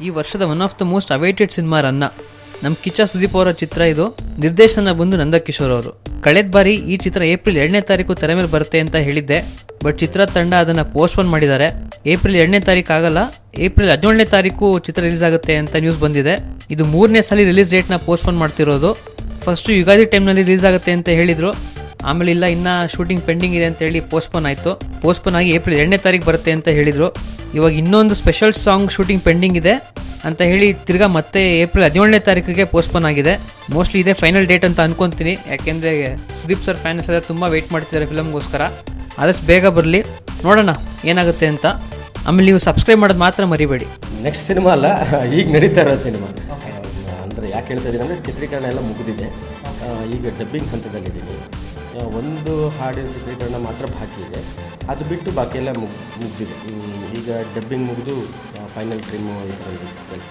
ಈ ವರ್ಷದ one of the most awaited cinema Ranna. ನಮ್ಮ ಕಿಚ್ಚ ಸುದೀಪ್ ಅವರ ಚಿತ್ರ ಇದು. ನಿರ್ದೇಶನ ಬಂದು ನಂದಕಿಶೋರ್ ಅವರು. ಕಳೆದ ಬಾರಿ ಈ ಚಿತ್ರ ಏಪ್ರಿಲ್ 2ನೇ ತಾರೀಕು ತೆರೆ ಮೇಲೆ ಬರುತ್ತೆ ಅಂತ ಹೇಳಿದ್ದೆ, ಬಟ್ ಚಿತ್ರ ತಂಡ ಅದನ್ನು ಪೋಸ್ಟ್ಪೋನ್ ಮಾಡಿದ್ದಾರೆ. ಏಪ್ರಿಲ್ 2ನೇ ತಾರೀಕು ಆಗಲ್ಲ, ಏಪ್ರಿಲ್ 17ನೇ ತಾರೀಕು ಚಿತ್ರ ರಿಲೀಸ್ ಆಗುತ್ತೆ ಅಂತ ನ್ಯೂಸ್ ಬಂದಿದೆ. ಇದು 3ನೇ ಸಲ ರಿಲೀಸ್ ಡೇಟ್ನ ಪೋಸ್ಟ್ಪೋನ್ ಮಾಡ್ತಿರೋದು. ಫಸ್ಟು ಯುಗಾದಿ ಟೈಮ್ನಲ್ಲಿ ರಿಲೀಸ್ ಆಗುತ್ತೆ ಅಂತ ಹೇಳಿದರು, ಆಮೇಲೆ ಇಲ್ಲ ಇನ್ನೂ ಶೂಟಿಂಗ್ ಪೆಂಡಿಂಗ್ ಇದೆ ಅಂತ ಹೇಳಿ ಪೋಸ್ಟ್ಪೋನ್ ಆಯಿತು. ಪೋಸ್ಟ್ಪೋನ್ ಆಗಿ ಏಪ್ರಿಲ್ 2ನೇ ತಾರೀಕು ಬರುತ್ತೆ ಅಂತ ಹೇಳಿದರು. ಇವಾಗ ಇನ್ನೊಂದು ಸ್ಪೆಷಲ್ ಸಾಂಗ್ ಶೂಟಿಂಗ್ ಪೆಂಡಿಂಗ್ ಇದೆ ಅಂತ ಹೇಳಿ ತಿರ್ಗಾ ಮತ್ತೆ ಏಪ್ರಿಲ್ 17ನೇ ತಾರೀಕಿಗೆ ಪೋಸ್ಟ್ಪೋನ್ ಆಗಿದೆ. ಮೋಸ್ಟ್ಲಿ ಇದೇ ಫೈನಲ್ ಡೇಟ್ ಅಂತ ಅನ್ಕೊತೀನಿ, ಯಾಕೆಂದರೆ ಸುದೀಪ್ ಸರ್ ಫ್ಯಾನ್ಸ್ ಎಲ್ಲ ತುಂಬ ವೆಯ್ಟ್ ಮಾಡ್ತಿದ್ದಾರೆ ಫಿಲಮ್ಗೋಸ್ಕರ. ಆದಷ್ಟು ಬೇಗ ಬರಲಿ, ನೋಡೋಣ ಏನಾಗುತ್ತೆ ಅಂತ. ಆಮೇಲೆ ನೀವು ಸಬ್ಸ್ಕ್ರೈಬ್ ಮಾಡೋದು ಮಾತ್ರ ಮರಿಬೇಡಿ. ನೆಕ್ಸ್ಟ್ ಸಿನಿಮಾ ಅಲ್ಲ, ಈಗ ನಡೀತಾ ಇರೋ ಸಿನಿಮಾ. ಅಂದರೆ ಯಾಕೆ ಹೇಳ್ತಾ ಇದ್ದೀನಿ ಅಂದರೆ ಚಿತ್ರೀಕರಣ ಎಲ್ಲ ಮುಗಿದಿದೆ, ಈಗ ಡಬ್ಬಿಂಗ್ ಹಂತದಲ್ಲಿದ್ದೀನಿ. ಒಂದು ಹಾಡಿನ ಚಿತ್ರೀಕರಣ ಮಾತ್ರ ಬಾಕಿ ಇದೆ, ಅದು ಬಿಟ್ಟು ಬಾಕಿ ಎಲ್ಲ ಮುಗಿದಿದೆ. ಈಗ ಡಬ್ಬಿಂಗ್ ಮುಗಿದು ಫೈನಲ್ ಟ್ರಿಮ್ಮು ಇದರಲ್ಲಿ ಕೆಲಸ